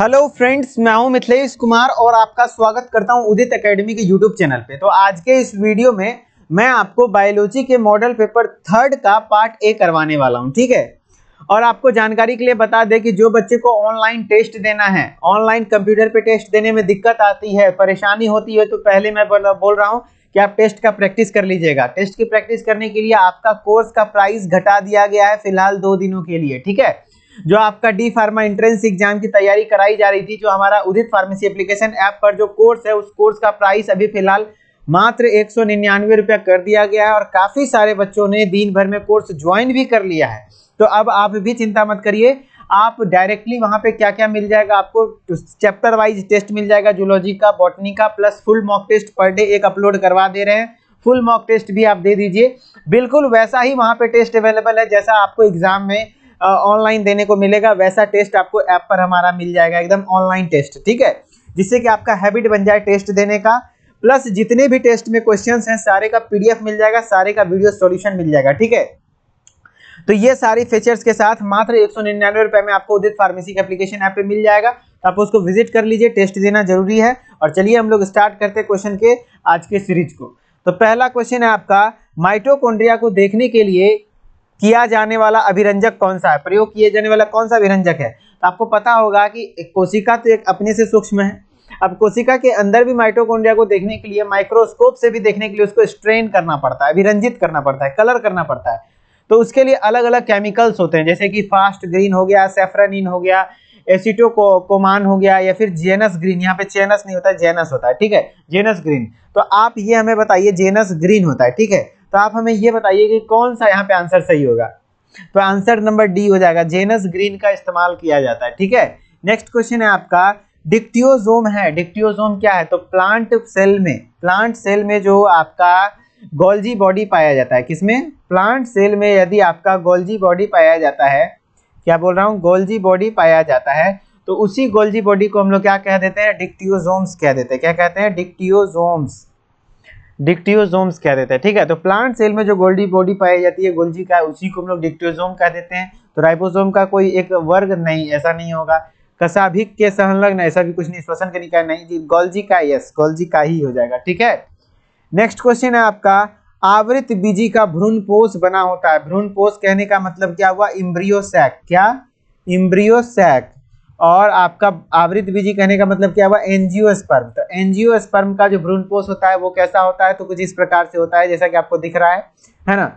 Hello friends, मैं हूं मिथिलेश कुमार और आपका स्वागत करता हूं उदित एकेडमी के यूट्यूब चैनल पे। तो आज के इस वीडियो में मैं आपको बायोलॉजी के मॉडल पेपर 3 का पार्ट ए करवाने वाला हूं, ठीक है। और आपको जानकारी के लिए बता दें कि जो बच्चे को ऑनलाइन टेस्ट देना है, ऑनलाइन कंप्यूटर पे टेस्ट देने में दिक्कत आती है, परेशानी होती है, तो पहले मैं बोल रहा हूँ कि आप टेस्ट का प्रैक्टिस कर लीजिएगा। टेस्ट की प्रैक्टिस करने के लिए आपका कोर्स का प्राइस घटा दिया गया है फिलहाल 2 दिनों के लिए, ठीक है। जो आपका डी फार्मा एंट्रेंस एग्जाम की तैयारी कराई जा रही थी, जो हमारा उदित फार्मेसी एप्लीकेशन ऐप पर जो कोर्स है, उस कोर्स का प्राइस अभी फिलहाल मात्र 199 रुपया कर दिया गया है। और काफी सारे बच्चों ने दिन भर में कोर्स ज्वाइन भी कर लिया है। तो अब आप भी चिंता मत करिए, आप डायरेक्टली वहां पे क्या क्या मिल जाएगा आपको, चैप्टर वाइज टेस्ट मिल जाएगा, जूलॉजी का, बॉटनी का, plus full mock test per day एक अपलोड करवा दे रहे हैं। फुल मॉक टेस्ट भी आप दे दीजिए, बिल्कुल वैसा ही वहां पे टेस्ट अवेलेबल है जैसा आपको एग्जाम में ऑनलाइन देने को मिलेगा, वैसा टेस्ट आपको ऐप पर हमारा मिल जाएगा, एकदम ऑनलाइन टेस्ट, ठीक है। जिससे कि आपका हैबिट बन जाए टेस्ट देने का। प्लस जितने भी टेस्ट में क्वेश्चंस हैं सारे का पीडीएफ मिल जाएगा, सारे का वीडियो सॉल्यूशन मिल जाएगा, ठीक है। तो ये सारी फीचर्स के साथ मात्र 199 रुपए में आपको उदित फार्मेसी के एप्लीकेशन ऐप पे मिल जाएगा। तो आप उसको विजिट कर लीजिए, टेस्ट देना जरूरी है। और चलिए हम लोग स्टार्ट करते हैं क्वेश्चन के आज के सीरीज को। तो पहला क्वेश्चन है आपका, माइटोकॉन्ड्रिया को देखने के लिए किया जाने वाला अभिरंजक कौन सा है, प्रयोग किए जाने वाला कौन सा अभिरंजक है। तो आपको पता होगा कि कोशिका तो एक अपने से सूक्ष्म है। अब कोशिका के अंदर भी माइटोकॉन्ड्रिया को देखने के लिए, माइक्रोस्कोप से भी देखने के लिए उसको स्ट्रेन करना पड़ता है, अभिरंजित करना पड़ता है, कलर करना पड़ता है। तो उसके लिए अलग अलग केमिकल्स होते हैं, जैसे कि फास्ट ग्रीन हो गया, सेफ्रानिन हो गया, एसिटोकोमान हो गया, या फिर जेनस ग्रीन। यहाँ पे चेनस नहीं होता है, जेनस होता है, ठीक है, जेनस ग्रीन। तो आप ये हमें बताइए, जेनस ग्रीन होता है, ठीक है। तो आप हमें ये बताइए कि कौन सा यहाँ पे आंसर सही होगा। तो आंसर नंबर डी हो जाएगा, जेनस ग्रीन का इस्तेमाल किया जाता है, ठीक है। नेक्स्ट क्वेश्चन है आपका, डिक्टियोजोम है। डिक्टियोजोम क्या है? तो प्लांट सेल में जो आपका गोल्जी बॉडी पाया जाता है, किसमें? प्लांट सेल में यदि आपका गोल्जी बॉडी पाया जाता है, क्या बोल रहा हूँ, गोल्जी बॉडी पाया जाता है, तो उसी गोल्जी बॉडी को हम लोग क्या कह देते हैं? डिक्टियोजोम्स कह देते हैं। क्या कहते हैं? डिक्टियोजोम्स कह देते हैं, ठीक है। तो प्लांट सेल में जो गोल्जी बॉडी पाई जाती है, गोल्जी का, उसी को हम लोग डिक्टियोजोम कह देते हैं। तो राइबोसोम का कोई एक वर्ग नहीं, ऐसा नहीं होगा। कशाभिक के संलग्न, ऐसा भी कुछ नहीं। श्वसन कनिका नहीं, गोल्जी का, यस, गोल्जी का ही हो जाएगा, ठीक है। नेक्स्ट क्वेश्चन है आपका, आवृत बीजी का भ्रूणपोष बना होता है। भ्रूणपोष कहने का मतलब क्या हुआ? Embryo sac. क्या? Embryo sac. और आपका आवृत बीजी कहने का मतलब क्या हुआ? एंजियोस्पर्म। तो एंजियोस्पर्म का जो भ्रूणपोष होता है वो कैसा होता है? तो कुछ इस प्रकार से होता है जैसा कि आपको दिख रहा है ना।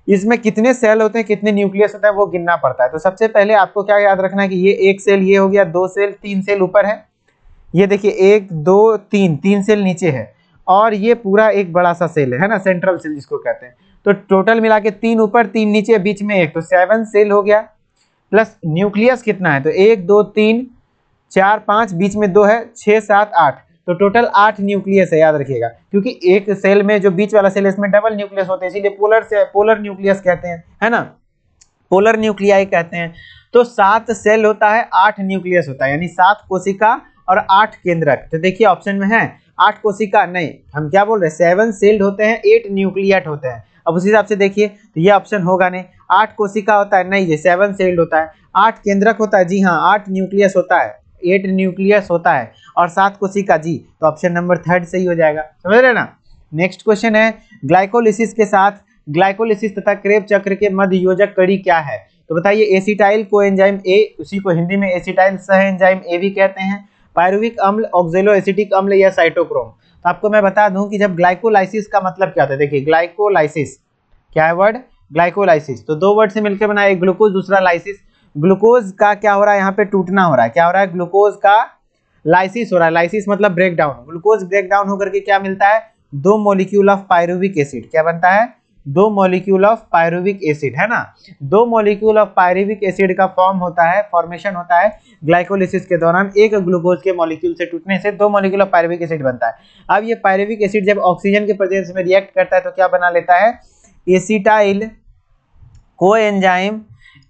इसमें कितने सेल होते हैं, कितने न्यूक्लियस होता है, वो गिनना पड़ता है। तो सबसे पहले आपको क्या याद रखना है कि ये एक सेल, ये हो गया, 2 सेल, 3 सेल ऊपर है, ये देखिए 1 2 3 सेल नीचे है, और ये पूरा एक बड़ा सा सेल है ना, सेंट्रल सेल जिसको कहते हैं। तो टोटल मिला के 3 ऊपर 3 नीचे, बीच में 1, तो 7 सेल हो गया। प्लस न्यूक्लियस कितना है? तो 1 2 3 4 5, बीच में 2 है, 6 7 8, तो टोटल 8 न्यूक्लियस है, याद रखिएगा। क्योंकि एक सेल में जो बीच वाला सेल है इसमें डबल न्यूक्लियस होते हैं, इसीलिए पोलर न्यूक्लियस कहते हैं, है ना, पोलर न्यूक्लियाई कहते हैं। तो 7 सेल होता है, 8 न्यूक्लियस होता है, यानी 7 कोशिका और 8 केंद्रक। तो देखिए ऑप्शन में है 8 कोशिका, नहीं, हम क्या बोल रहे हैं, 7 सेल्ड होते हैं, 8 न्यूक्लियट होते हैं। अब उस हिसाब से देखिए तो ये ऑप्शन होगा नहीं। 8 कोशिका होता है, नहीं, ये 7 सेल्ड होता है। 8 केंद्रक होता है, जी हाँ, 8 न्यूक्लियस होता है, 8 न्यूक्लियस होता है, और 7 कोशिका, जी। तो ऑप्शन नंबर 3 सही हो जाएगा, समझ रहे ना। नेक्स्ट क्वेश्चन है, ग्लाइकोलिसिस के साथ ग्लाइकोलिसिस तथा क्रेब चक्र के मध्य योजक कड़ी क्या है? तो बताइए, एसिटाइल कोएंजाइम ए, उसी को हिंदी में एसिटाइल सह एंजाइम ए भी कहते हैं, पायरुविक अम्ल, ऑक्जेलो एसिटिक अम्ल, या साइटोक्रोम। तो आपको मैं बता दूं कि जब ग्लाइकोलाइसिस का मतलब क्या होता है, देखिए ग्लाइकोलाइसिस क्या है वर्ड? ग्लाइकोलाइसिस। तो 2 वर्ड से मिलकर बना, एक ग्लूकोज, दूसरा लाइसिस। ग्लूकोज का क्या हो रहा है यहाँ पे? टूटना हो रहा है। क्या हो रहा है? ग्लूकोज का लाइसिस हो रहा है। लाइसिस मतलब break down. Glucose break down होकर के क्या मिलता है? 2 मॉलिक्यूल ऑफ पायरुविक एसिड। क्या बनता है? 2 मॉलिक्यूल ऑफ पायरुविक एसिड, है ना। 2 मॉलिक्यूल ऑफ पायरुविक एसिड का फॉर्मेशन होता है ग्लाइकोलिसिस के दौरान। एक ग्लूकोज के मॉलिक्यूल से टूटने से 2 मॉलिक्यूल ऑफ पायरुविक एसिड बनता है। अब ये पायरुविक एसिड जब ऑक्सीजन के प्रेजेंस में रिएक्ट करता है तो क्या बना लेता है? एसिटाइल कोएंजाइम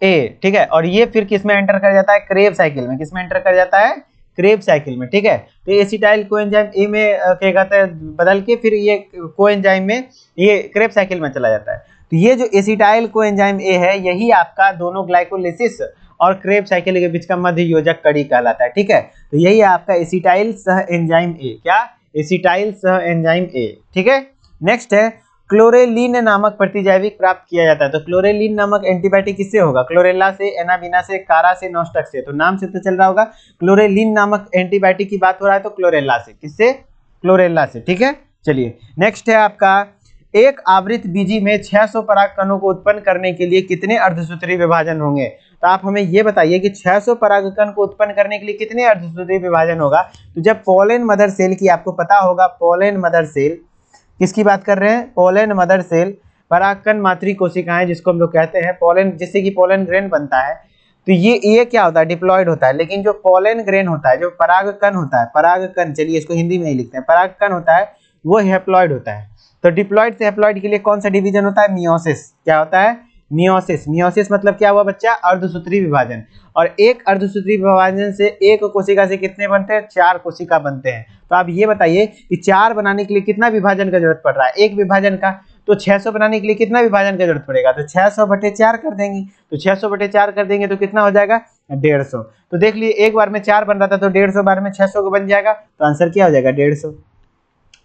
ए, ठीक है। और ये फिर किस में एंटर कर जाता है? क्रेब साइकिल में। किस में एंटर कर जाता है? क्रेब साइकिल में, ठीक है। तो एसिटाइल कोएंजाइम ए में क्या कहते हैं, बदल के फिर ये कोएंजाइम में, ये क्रेब साइकिल में चला जाता है। तो ये जो एसिटाइल कोएंजाइम ए है, यही आपका दोनों ग्लाइकोलिसिस और क्रेब साइकिल के बीच का मध्य योजक कड़ी कहलाता है। ठीक है, तो यही है आपका एसिटाइल सह एंजाइम ए। क्या? एसिटाइल सह एंजाइम ए। ठीक है, नेक्स्ट है क्लोरेलिन नामक प्रतिजैविक प्राप्त किया जाता है। तो क्लोरेलिन नामक एंटीबायोटिक किससे होगा? क्लोरेला से, एनाबिना से, कारा से, नॉस्टक से। तो नाम से तो चल रहा होगा क्लोरेलिन नामक एंटीबायोटिक की बात हो रहा है, तो क्लोरेला से। किससे? क्लोरेला से। ठीक है, चलिए नेक्स्ट है आपका एक आवृत बीजी में 600 पराग कणों को उत्पन्न करने के लिए कितने अर्धसूत्री विभाजन होंगे? तो आप हमें ये बताइए कि 600 परागकण को उत्पन्न करने के लिए कितने अर्धसूत्री विभाजन होगा? तो जब पोलन मदर सेल की, आपको पता होगा पोलन मदर सेल किसकी बात कर रहे हैं? पोलन मदर सेल परागकण मातृ कोशिकाएं जिसको हम लोग कहते हैं पोलन, जिससे कि पोलन ग्रेन बनता है। तो ये क्या होता है? डिप्लॉयड होता है। लेकिन जो पोलन ग्रेन होता है, जो परागकण होता है, परागकण, चलिए इसको हिंदी में ही लिखते हैं, परागकण होता है वो हैप्लॉयड होता है। तो डिप्लॉयड से हैप्लॉयड के लिए कौन सा डिवीजन होता है? मियोसिस। क्या होता है? मियोसिस। मियोसिस मतलब क्या हुआ बच्चा? अर्धसूत्री विभाजन। और एक अर्धसूत्री विभाजन से एक कोशिका से कितने बनते हैं? 4 कोशिका बनते हैं। तो आप ये बताइए कि 4 बनाने के लिए कितना विभाजन का जरूरत पड़ रहा है? एक विभाजन का। तो 600 बनाने के लिए कितना विभाजन का जरूरत पड़ेगा? तो 600/4 कर देंगे। तो 600/4 कर देंगे तो कितना हो जाएगा? 150। तो देख लिए एक बार में 4 बन रहा था, तो 150 बार में 600 को बन जाएगा। तो आंसर क्या हो जाएगा? 150,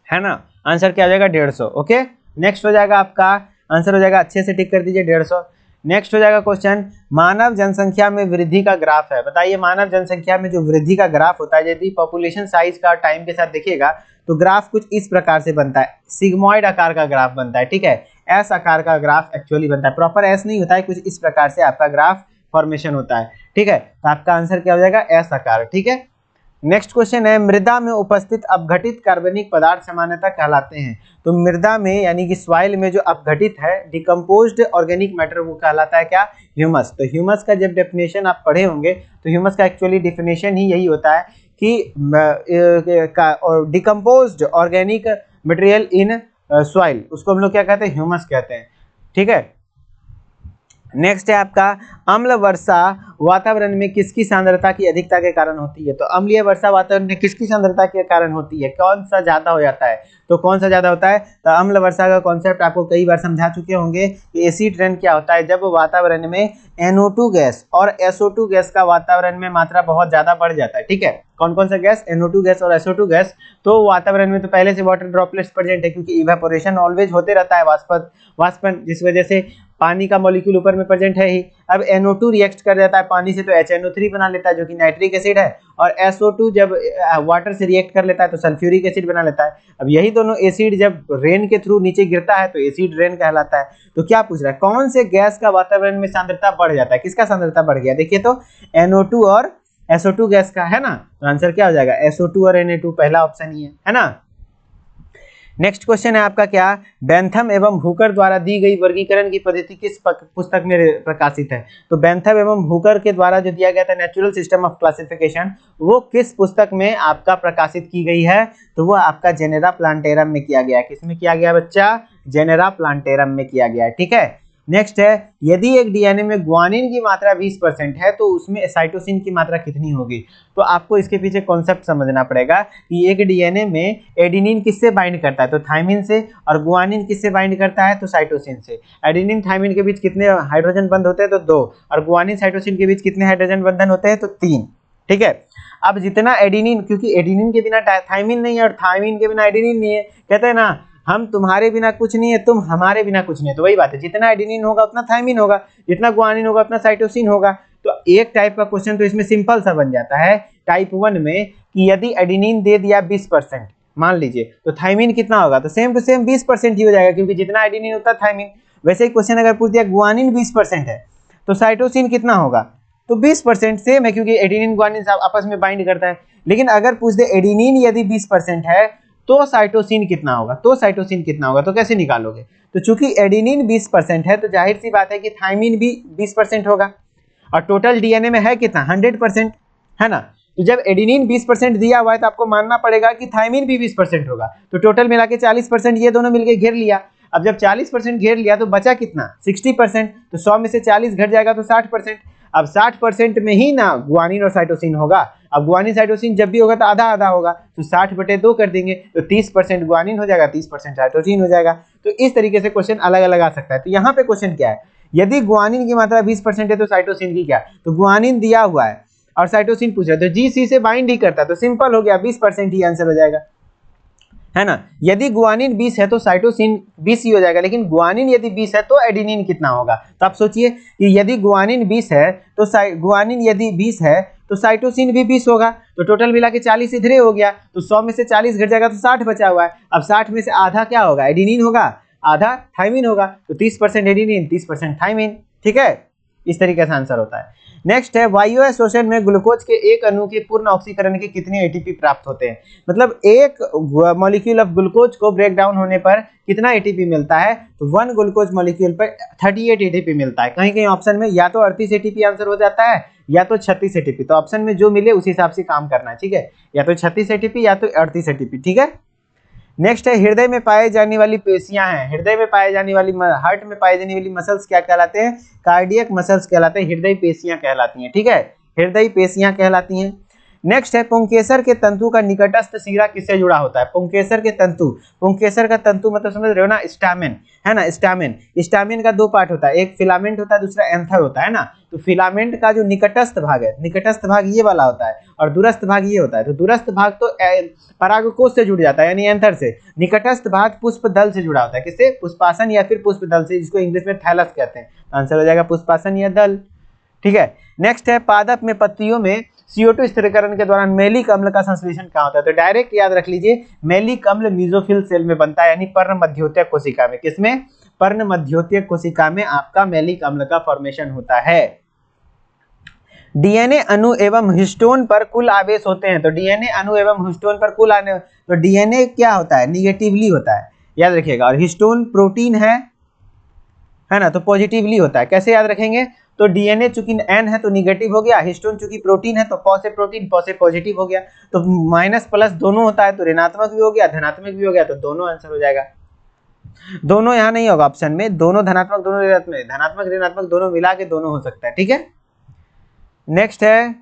है ना? आंसर क्या हो जाएगा? 150। ओके, नेक्स्ट हो जाएगा आपका आंसर हो जाएगा, अच्छे से टिक कर दीजिए, 150। नेक्स्ट हो जाएगा क्वेश्चन, मानव जनसंख्या में वृद्धि का ग्राफ है। बताइए मानव जनसंख्या में जो वृद्धि का ग्राफ होता है, यदि पॉपुलेशन साइज का टाइम के साथ देखिएगा तो ग्राफ कुछ इस प्रकार से बनता है, सिग्मॉइड आकार का ग्राफ बनता है। ठीक है, एस आकार का ग्राफ एक्चुअली बनता है, प्रॉपर एस नहीं होता है, कुछ इस प्रकार से आपका ग्राफ फॉर्मेशन होता है। ठीक है, तो आपका आंसर क्या हो जाएगा? एस आकार। ठीक है, नेक्स्ट क्वेश्चन है, मृदा में उपस्थित अपघटित कार्बनिक पदार्थ सामान्यतः कहलाते हैं। तो मृदा में यानी कि सॉइल में जो अपघटित है, डिकम्पोज्ड ऑर्गेनिक मैटर, वो कहलाता है क्या? ह्यूमस। तो ह्यूमस का जब डेफिनेशन आप पढ़े होंगे तो ह्यूमस का एक्चुअली डेफिनेशन ही यही होता है कि decomposed organic material in soil, उसको हम लोग क्या कहते हैं? ह्यूमस कहते हैं। ठीक है, नेक्स्ट है आपका अम्ल वर्षा वातावरण में किसकी सांद्रता की अधिकता के कारण होती है? तो अम्लीय वर्षा वातावरण में किसकी सांद्रता के कारण होती है? कौन सा ज्यादा हो जाता है? तो कौन सा ज्यादा होता है? तो अम्ल वर्षा का कॉन्सेप्ट आपको कई बार समझा चुके होंगे कि एसिड रेन क्या होता है, जब वातावरण में NO2 गैस और SO2 गैस का वातावरण में मात्रा बहुत ज्यादा बढ़ जाता है। ठीक है, कौन कौन सा गैस? NO2 गैस और SO2 गैस। तो वातावरण में तो पहले से वाटर ड्रॉपलेट्स प्रेजेंट है, क्योंकि इवेपोरेशन ऑलवेज होते रहता है, वाष्पन, जिस वजह से पानी का मॉलिक्यूल ऊपर में प्रेजेंट है ही। अब NO2 रिएक्ट कर जाता है पानी से तो HNO3 बना लेता है जो कि नाइट्रिक एसिड है, और SO2 जब वाटर से रिएक्ट कर लेता है तो सल्फ्यूरिक एसिड बना लेता है। अब यही दोनों एसिड जब रेन के थ्रू नीचे गिरता है तो एसिड रेन कहलाता है। तो क्या पूछ रहा है? कौन से गैस का वातावरण में सांद्रता बढ़ जाता है? किसका सांद्रता बढ़ गया? देखिए तो NO2 और SO2 गैस का, है ना? तो आंसर क्या हो जाएगा? SO2 और Na2, पहला ऑप्शन ही है ना? नेक्स्ट क्वेश्चन है आपका क्या, बेंथम एवं हुकर द्वारा दी गई वर्गीकरण की पद्धति किस पुस्तक में प्रकाशित है? तो बेंथम एवं हुकर के द्वारा जो दिया गया था नेचुरल सिस्टम ऑफ क्लासिफिकेशन, वो किस पुस्तक में आपका प्रकाशित की गई है? तो वो आपका जेनेरा प्लांटेरम में किया गया है। किसमें किया गया बच्चा? जेनेरा प्लांटेरम में किया गया है। ठीक है, नेक्स्ट है, यदि एक डीएनए में ग्वानिन की मात्रा 20% है तो उसमें साइटोसिन की मात्रा कितनी होगी? तो आपको इसके पीछे कॉन्सेप्ट समझना पड़ेगा कि एक डीएनए में एडेनिन किससे बाइंड करता है? तो थायमिन से, और ग्वानिन किससे बाइंड करता है? तो साइटोसिन से। एडेनिन थायमिन के बीच कितने हाइड्रोजन बंध होते हैं? तो 2, और ग्वानिन साइटोसिन के बीच कितने हाइड्रोजन बंधन होते हैं? तो 3। ठीक है, अब जितना एडेनिन, क्योंकि एडेनिन के बिना थायमिन नहीं है और थायमिन के बिना एडेनिन नहीं है, कहते हैं ना हम तुम्हारे बिना कुछ नहीं है, तुम हमारे बिना कुछ नहीं है। तो वही बात है, जितना एडेनिन होगा उतना थायमिन होगा, जितना ग्वानिन होगा उतना साइटोसिन होगा। तो एक टाइप का क्वेश्चन तो इसमें सिंपल सा बन जाता है टाइप 1 में कि यदि एडेनिन दे दिया 20% मान लीजिए, तो थायमिन कितना होगा? तो सेम टू सेम 20% ही हो जाएगा, क्योंकि जितना एडेनिन होता है थायमिन। वैसे ही क्वेश्चन अगर पूछ दिया ग्वानिन 20% है तो साइटोसिन कितना होगा? तो 20% सेम है, क्योंकि एडेनिन ग्वानिन आपस में बाइंड करता है। लेकिन अगर पूछ दे एडेनिन यदि 20% है तो साइटोसिन कितना होगा? तो साइटोसिन कितना होगा? तो कैसे निकालोगे? तो चूंकि एडेनिन 20% है तो जाहिर सी बात है कि थायमिन भी 20% होगा, और टोटल डीएनए में है कितना? 100%, है ना? तो जब एडेनिन 20% दिया हुआ है तो आपको मानना पड़ेगा कि थायमिन भी 20% होगा। तो टोटल मिला के 40% ये दोनों मिलके घेर लिया। अब जब 40% घेर लिया तो बचा कितना? 60%। तो 100 में से 40 घट जाएगा तो 60%। अब 60% में ही ना ग्वानिन और साइटोसिन होगा। अब ग्वानिन साइटोसिन जब भी होगा तो आधा आधा होगा, तो 60/2 कर देंगे तो 30% ग्वानिन हो जाएगा, 30% साइटोसिन हो जाएगा। तो इस तरीके से क्वेश्चन अलग अलग आ सकता है। तो यहाँ पे क्वेश्चन क्या है यदि गुआनिन की मात्रा 20% है तो साइटोसिन की क्या, तो गुआनिन दिया हुआ है और साइटोसिन पूछ रहा है, तो जी सी से बाइंड ही करता है, तो सिंपल हो गया, 20% ही आंसर हो जाएगा, है ना। यदि गुआनिन 20 है तो साइटोसिन 20 ही हो जाएगा, लेकिन गुआनिन यदि 20 है तो एडेनिन कितना होगा, तो आप सोचिए कि यदि गुआनिन 20 है तो गुआनिन यदि 20 है तो साइटोसिन भी 20 होगा, तो टोटल मिला के 40 इधरे हो गया, तो 100 में से 40 घट जाएगा तो 60 बचा हुआ है। अब 60 में से आधा क्या होगा, एडेनिन होगा, आधा थाइमिन होगा, तो 30% एडेनिन 30% थाइमिन, ठीक है, इस तरीके से आंसर होता है। नेक्स्ट है वायु शोषण में ग्लूकोज के एक अणु के पूर्ण ऑक्सीकरण के कितने एटीपी प्राप्त होते हैं, मतलब एक मॉलिक्यूल ऑफ ग्लूकोज को ब्रेक डाउन होने पर कितना एटीपी मिलता है, तो 1 ग्लूकोज मॉलिक्यूल पर 38 एटीपी मिलता है। कहीं कहीं ऑप्शन में या तो 38 एटीपी आंसर हो जाता है या तो 36 एटीपी, तो ऑप्शन में जो मिले उस हिसाब से काम करना है, ठीक है, या तो 36 एटीपी या तो 38 एटीपी, ठीक है। नेक्स्ट है हृदय में पाए जाने वाली पेशियां हैं, हृदय में पाए जाने वाली हार्ट में पाई जाने वाली मसल्स क्या कहलाते हैं, कार्डियक मसल्स कहलाते हैं, हृदय पेशियां कहलाती हैं, ठीक है, हृदय पेशियां कहलाती हैं। नेक्स्ट है पुंकेसर के तंतु का निकटस्थ सिरा किससे जुड़ा होता है, पुंकेसर के तंतु, पुंकेसर का तंतु मतलब समझ रहे हो ना, स्टामेन, है ना, स्टामेन, स्टामेन का 2 पार्ट होता है, एक फिलामेंट होता है, दूसरा एंथर होता है ना, तो फिलामेंट का जो निकटस्थ भाग है, निकटस्थ भाग ये वाला होता है और दूरस्थ भाग ये होता है, तो दूरस्थ भाग तो परागकोश से जुड़ जाता है यानी एंथर से, निकटस्थ भाग पुष्प दल से जुड़ा होता है, किससे, पुष्पासन या फिर पुष्प दल से, जिसको इंग्लिश में थैलस कहते हैं, आंसर हो जाएगा पुष्पासन या दल, ठीक है। नेक्स्ट है पादप में पत्तियों में CO2 स्थिरीकरण के दौरान मैलिक अम्ल का संश्लेषण कहाँ होता है, तो डायरेक्ट याद रख लीजिए, मैलिक अम्ल मेसोफिल सेल में बनता है, यानी पर्ण मध्योतक कोशिका में, किसमें, पर्ण मध्योतक कोशिका में आपका मैलिक अम्ल का फॉर्मेशन होता है। डीएनए अणु एवं हिस्टोन पर कुल आवेश होते हैं, तो डीएनए अणु एवं हिस्टोन पर कुल आने, तो डीएनए क्या होता है, निगेटिवली होता है, याद रखिएगा, और हिस्टोन प्रोटीन है ना, तो पॉजिटिवली होता है। कैसे याद रखेंगे, तो डीएनए चूंकि एन है तो निगेटिव हो गया, हिस्टोन चूंकि प्रोटीन है तो पॉ से प्रोटीन, पॉ से पॉजिटिव हो गया, तो माइनस प्लस दोनों होता है, तो ऋणात्मक भी हो गया धनात्मक भी हो गया, तो दोनों आंसर हो जाएगा। दोनों यहाँ नहीं होगा ऑप्शन में, दोनों धनात्मक दोनों ऋणात्मक, धनात्मक ऋणात्मक दोनों मिला के दोनों हो सकता है, ठीक है। नेक्स्ट है,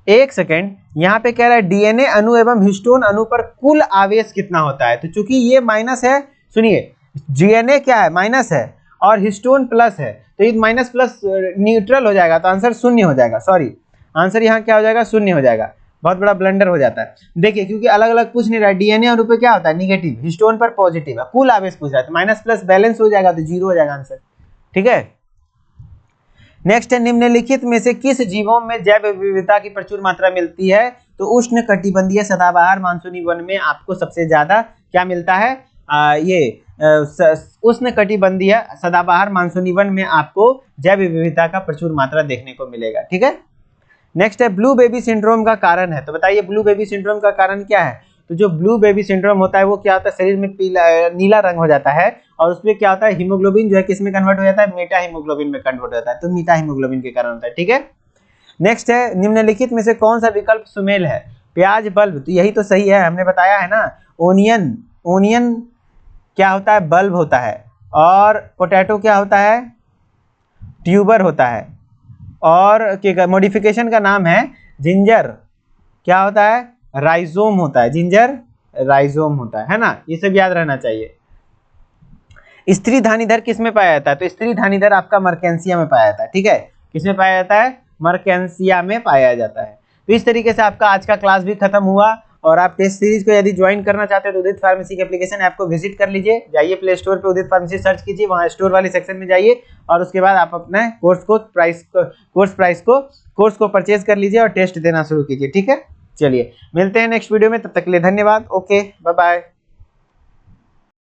एक सेकेंड, यहाँ पे कह रहा है डीएनए अणु एवं हिस्टोन अणु पर कुल आवेश कितना होता है, तो चूंकि ये माइनस है, सुनिए, डीएनए क्या है, माइनस है और हिस्टोन प्लस है, तो ये माइनस प्लस न्यूट्रल हो जाएगा, तो आंसर शून्य हो जाएगा, सॉरी आंसर यहाँ क्या हो जाएगा, शून्य हो जाएगा, बहुत बड़ा ब्लंडर हो जाता है। देखिए क्योंकि अलग अलग पूछ नहीं रहा है, डीएनए अणु पे क्या होता है, निगेटिव, हिस्टोन पर पॉजिटिव है, कुल आवेश पूछ रहा है, तो माइनस प्लस बैलेंस हो जाएगा, तो 0 हो जाएगा आंसर, ठीक है। नेक्स्ट है निम्नलिखित में से किस जीवों में जैव विविधता की प्रचुर मात्रा मिलती है, तो उष्ण कटिबंधीय सदाबहार मानसूनी वन में आपको सबसे ज्यादा क्या मिलता है, उष्ण कटिबंधीय सदाबहार मानसूनी वन में आपको जैव विविधता का प्रचुर मात्रा देखने को मिलेगा, ठीक है। नेक्स्ट है ब्लू बेबी सिंड्रोम का कारण है, तो बताइए ब्लू बेबी सिंड्रोम का कारण क्या है, तो जो ब्लू बेबी सिंड्रोम होता है वो क्या होता है, शरीर में पीला नीला रंग हो जाता है और उसमें क्या होता है, हीमोग्लोबिन जो है किस में कन्वर्ट हो जाता है, मेटा हीमोग्लोबिन में कन्वर्ट हो जाता है, तो मीटा हीमोग्लोबिन के कारण होता है, ठीक है। नेक्स्ट है निम्नलिखित में से कौन सा विकल्प सुमेल है, प्याज बल्ब, तो यही तो सही है, हमने बताया है ना, ओनियन, ओनियन क्या होता है, बल्ब होता है, और पोटैटो क्या होता है, ट्यूबर होता है, और मॉडिफिकेशन का नाम है जिंजर, क्या होता है, राइजोम होता है, जिंजर राइजोम होता है ना, ये सब याद रहना चाहिए। स्त्री धानीधर किस में पाया जाता है, तो स्त्री धानीधर आपका मर्केंसिया में पाया जाता है, ठीक है, किस में पाया जाता है, मर्केंसिया में पाया जाता है। तो इस तरीके से आपका आज का क्लास भी खत्म हुआ, और आप टेस्ट सीरीज को यदि ज्वाइन करना चाहते हैं तो उदित फार्मेसी के एप्लीकेशन ऐप को विजिट कर लीजिए, जाइए प्ले स्टोर पे उदित फार्मेसी सर्च कीजिए, वहाँ स्टोर वाले सेक्शन में जाइए और उसके बाद आप अपने कोर्स को परचेज कर लीजिए और टेस्ट देना शुरू कीजिए, ठीक है। चलिए मिलते हैं नेक्स्ट वीडियो में, तब तक के लिए धन्यवाद, ओके बाय बाय।